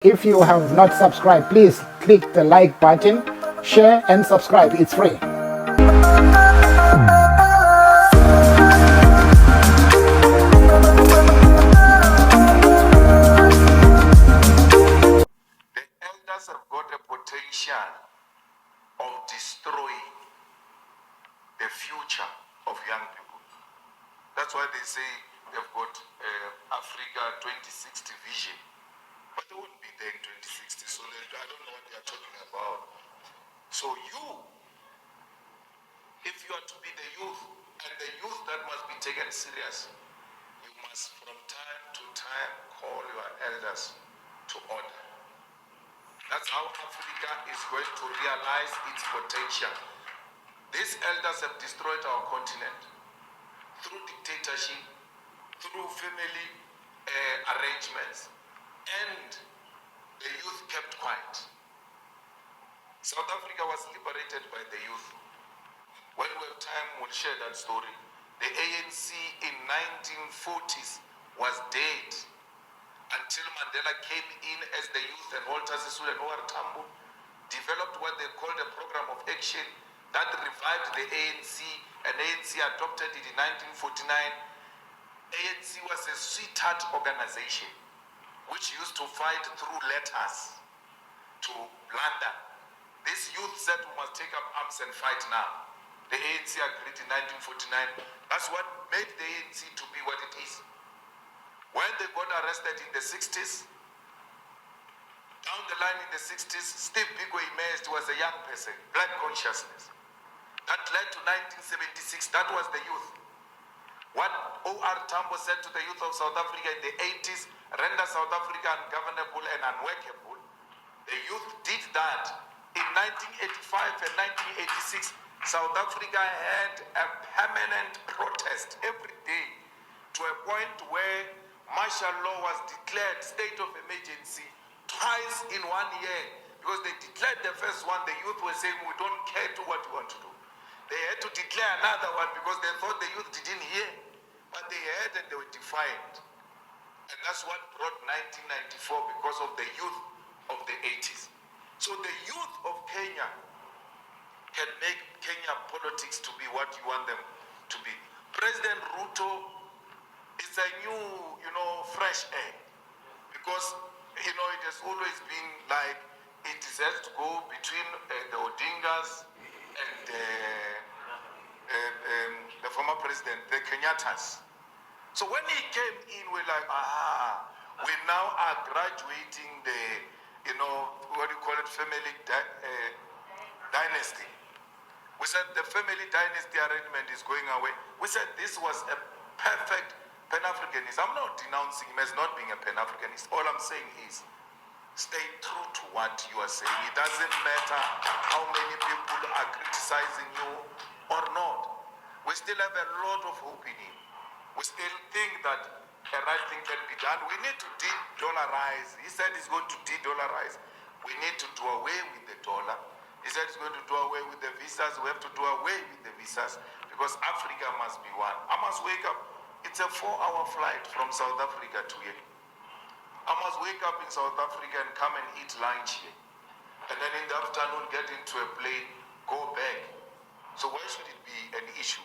If you have not subscribed, please click the like button, share and subscribe. It's free. The elders have got a potential of destroying the future of young people. That's why they say they've got Africa 2060 vision. But they won't be there in 2060, so I don't know what they are talking about. So if you are to be the youth, and the youth that must be taken serious, you must from time to time call your elders to order. That's how Africa is going to realize its potential. These elders have destroyed our continent through dictatorship, through family arrangements, and the youth kept quiet. South Africa was liberated by the youth. When we have time, we'll share that story. The ANC in 1940s was dead until Mandela came in as the youth, and Walter Sisulu and O.R. Tambo developed what they called a program of action that revived the ANC, and ANC adopted it in 1949. ANC was a sweetheart organization which used to fight through letters to London. This youth said we must take up arms and fight now. The ANC agreed in 1949. That's what made the ANC to be what it is. When they got arrested in the 60s, down the line in the 60s, Steve Biko emerged, was a young person, black consciousness. That led to 1976, that was the youth. What O.R. Tambo said to the youth of South Africa in the 80s, render South Africa ungovernable and unworkable. The youth did that. In 1985 and 1986, South Africa had a permanent protest every day to a point where martial law was declared state of emergency twice in 1 year. Because they declared the first one, the youth were saying, we don't care to what you want to do. They had to declare another one because they thought the youth didn't hear. But they heard and they were defiant. And that's what brought 1994 because of the youth of the 80s. So the youth of Kenya can make Kenya politics to be what you want them to be. President Ruto is a new, fresh air. Because, it has always been like it has to go between the Odingas and the former president, the Kenyattas. So when he came in, we're like, we now are graduating the, family dynasty. We said the family dynasty arrangement is going away. We said this was a perfect Pan-Africanist. I'm not denouncing him as not being a Pan-Africanist. All I'm saying is, stay true to what you are saying. It doesn't matter how many people are criticizing you or not. We still have a lot of hope in him. We still think that a right thing can be done. We need to de-dollarize. He said he's going to de-dollarize. We need to do away with the dollar. He said he's going to do away with the visas. We have to do away with the visas because Africa must be one. I must wake up. It's a 4-hour flight from South Africa to here. I must wake up in South Africa and come and eat lunch here. And then in the afternoon get into a plane, go back. So why should it be an issue?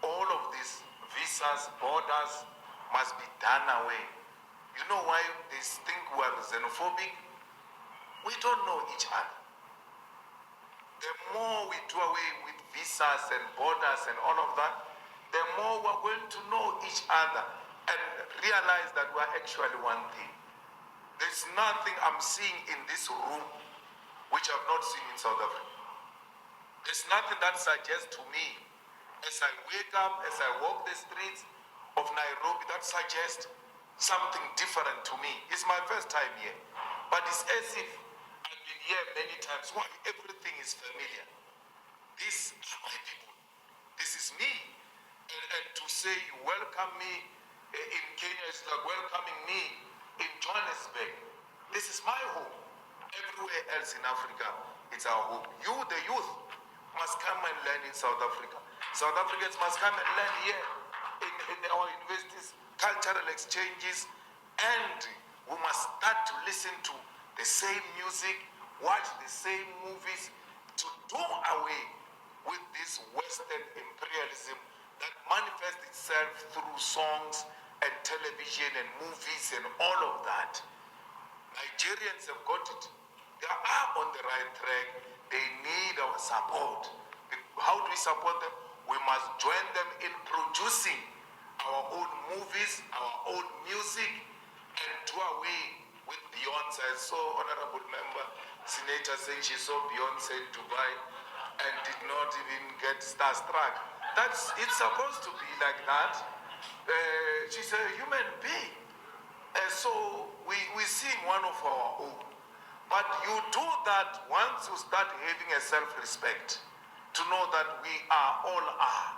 All of these visas, borders must be done away. You know why they think we are xenophobic? We don't know each other. The more we do away with visas and borders and all of that, the more we're going to know each other and realize that we're actually one thing. There's nothing I'm seeing in this room which I've not seen in South Africa. There's nothing that suggests to me, as I wake up, as I walk the streets of Nairobi, that suggests something different to me. It's my first time here. But it's as if I've been here many times. Why? Everything is familiar. These are my people. This is me. And to say you welcome me in Kenya is like welcoming me in Johannesburg. This is my home. Everywhere else in Africa, it's our home. You, the youth, must come and learn in South Africa. South Africans must come and learn here in our universities, cultural exchanges, and We must start to listen to the same music, watch the same movies, to do away with this Western imperialism that manifests itself through songs and television and movies and all of that. Nigerians have got it. They are on the right track. They need our support. How do we support them? We must join them in producing our own movies, our own music, and do away with Beyonce. I saw honorable member Senator saying she saw Beyonce in Dubai and did not even get starstruck. It's supposed to be like that. She's a human being. So we sing one of our own. But you do that once you start having a self-respect, to know that we are all are.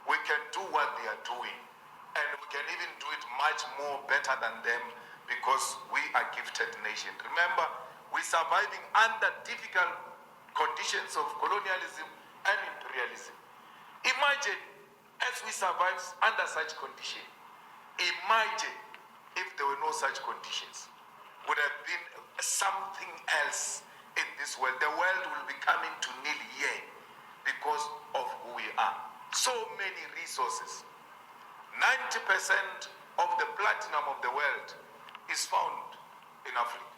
We can do what they are doing. And we can even do it much more better than them because we are gifted nation. Remember, we're surviving under difficult conditions of colonialism and imperialism. Imagine as we survive under such conditions. Imagine if there were no such conditions. Would have been something else in this world. The world will be coming to nil here because of who we are. So many resources. 90% of the platinum of the world is found in Africa.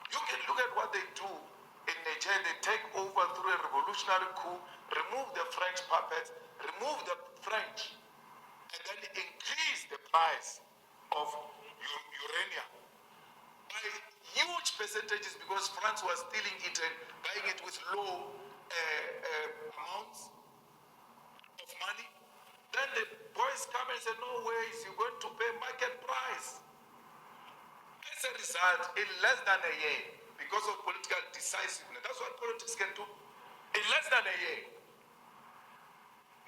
You can look at what they do in Nigeria. They take over through a revolutionary coup, remove the French puppets, remove the French, and then increase the price of uranium by huge percentages because France was stealing it and buying it with low amounts of money. Then the boys come and say, no ways, you're going to pay market price. As a result, in less than a year, because of political decisiveness, that's what politics can do. In less than a year,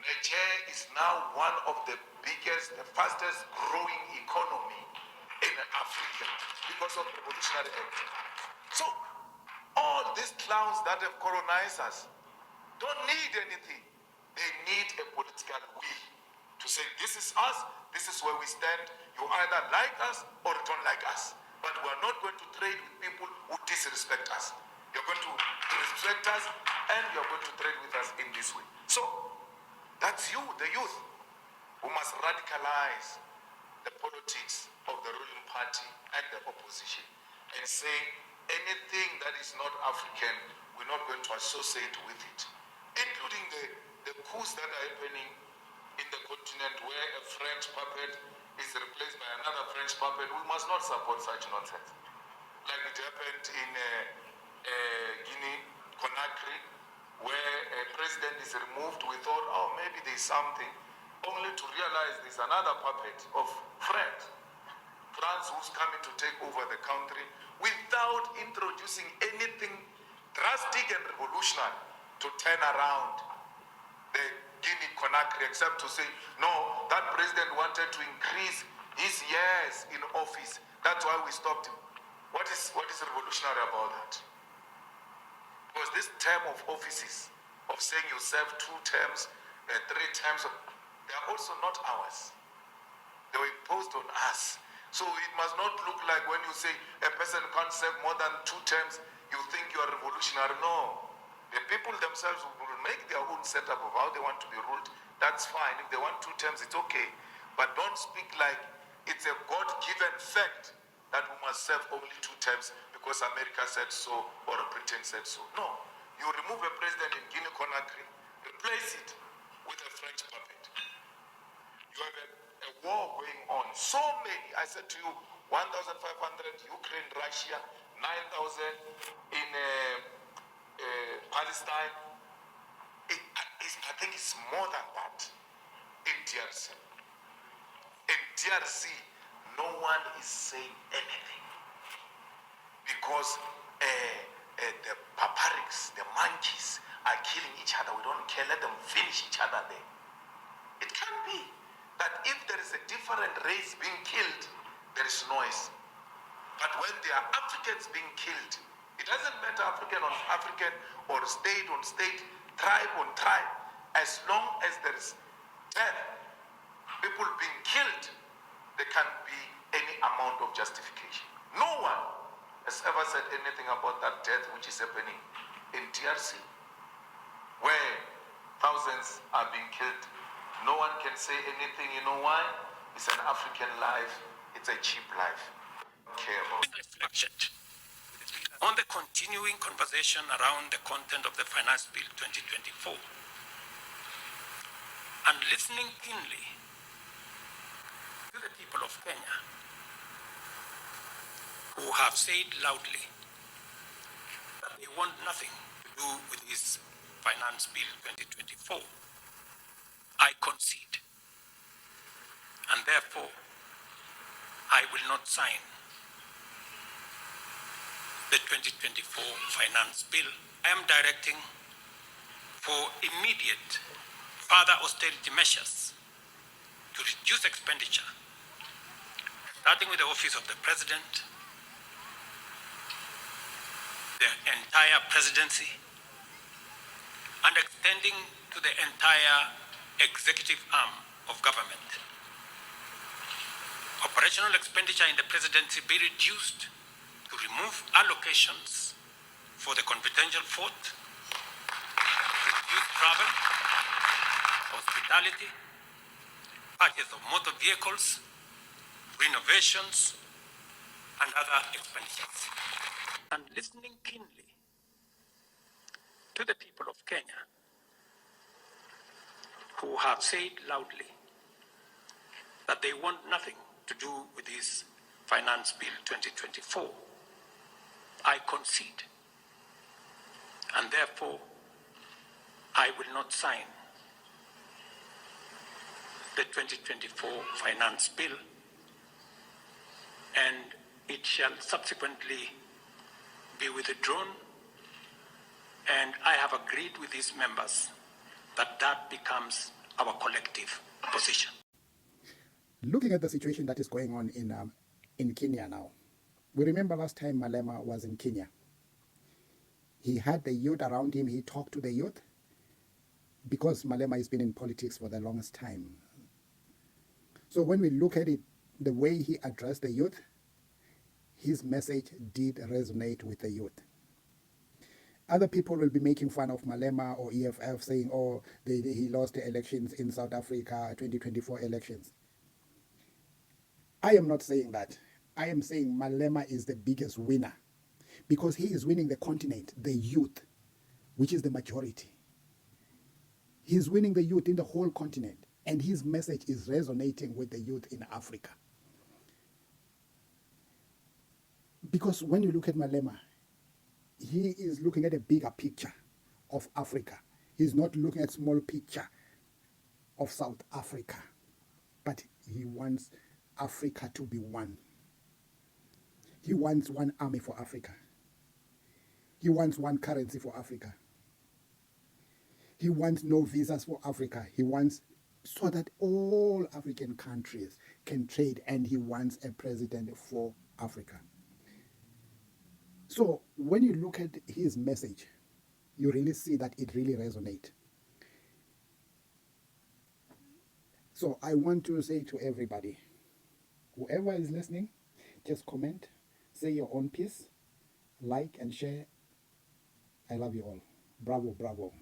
Nigeria is now one of the biggest, the fastest growing economy in Africa because of revolutionary act. So, all these clowns that have colonized us don't need anything. They need a political will to say, this is us, this is where we stand. You either like us or don't like us. But we are not going to trade with people who disrespect us. You're going to respect us and you're going to trade with us in this way. So, that's you, the youth, who must radicalize the politics of the ruling party and the opposition and say anything that is not African, we're not going to associate with it, including the coups that are happening in the continent where a French puppet is replaced by another French puppet. We must not support such nonsense. Like it happened in Guinea, Conakry, where a president is removed. We thought, oh, maybe there's something, only to realize there's another puppet of France who's coming to take over the country without introducing anything drastic and revolutionary to turn around the Guinea Conakry, except to say, no, that president wanted to increase his years in office. That's why we stopped him. What is revolutionary about that? Because this term of offices, of saying you serve 2 terms, 3 terms, they are also not ours. They were imposed on us. So it must not look like when you say a person can't serve more than 2 terms, you think you are revolutionary. No. The people themselves will make their own setup of how they want to be ruled. That's fine. If they want 2 terms, it's okay. But don't speak like it's a God-given fact that we must serve only 2 terms because America said so or Britain said so. No. You remove a president in Guinea Conakry, replace it with a French puppet. You have a war going on. So many. I said to you, 1,500 Ukraine, Russia, 9,000 in Palestine. I think it's more than that in DRC. In DRC, no one is saying anything because the barbarics, the monkeys are killing each other. We don't care. Let them finish each other there. It can't be that if there is a different race being killed, there is noise. But when there are Africans being killed, it doesn't matter African on African or state on state, tribe on tribe. As long as there is death, people being killed, there can be a any amount of justification. No one has ever said anything about that death which is happening in DRC, where thousands are being killed. No one can say anything. You know why? It's an African life. It's a cheap life. Care about. Reflection on the continuing conversation around the content of the Finance Bill 2024 and listening keenly to the people of Kenya who have said loudly that they want nothing to do with this Finance Bill 2024, I concede, and therefore I will not sign the 2024 Finance Bill. I am directing for immediate further austerity measures to reduce expenditure, starting with the Office of the President, the entire presidency, and extending to the entire executive arm of government. Operational expenditure in the presidency be reduced to remove allocations for the confidential fort, reduce travel, hospitality, purchase of motor vehicles, renovations, and other expenditures. And listening keenly to the people of Kenya who have said loudly that they want nothing to do with this Finance Bill 2024, I concede, and therefore I will not sign the 2024 Finance Bill, and it shall subsequently be withdrawn, and I have agreed with these members that that becomes our collective position. Looking at the situation that is going on in Kenya now, we remember last time Malema was in Kenya. He had the youth around him. He talked to the youth because Malema has been in politics for the longest time. So when we look at it, the way he addressed the youth, his message did resonate with the youth. Other people will be making fun of Malema or EFF, saying, oh, he lost the elections in South Africa, 2024 elections. I am not saying that. I am saying Malema is the biggest winner because he is winning the continent, the youth, which is the majority. He's winning the youth in the whole continent, and his message is resonating with the youth in Africa. Because when you look at Malema, he is looking at a bigger picture of Africa. He's not looking at small picture of South Africa, but he wants Africa to be one. He wants one army for Africa. He wants one currency for Africa. He wants no visas for Africa. He wants so that all African countries can trade, and he wants a president for Africa. So when you look at his message, you really see that it really resonates. So I want to say to everybody, whoever is listening, just comment, say your own piece, like and share. I love you all. Bravo, bravo.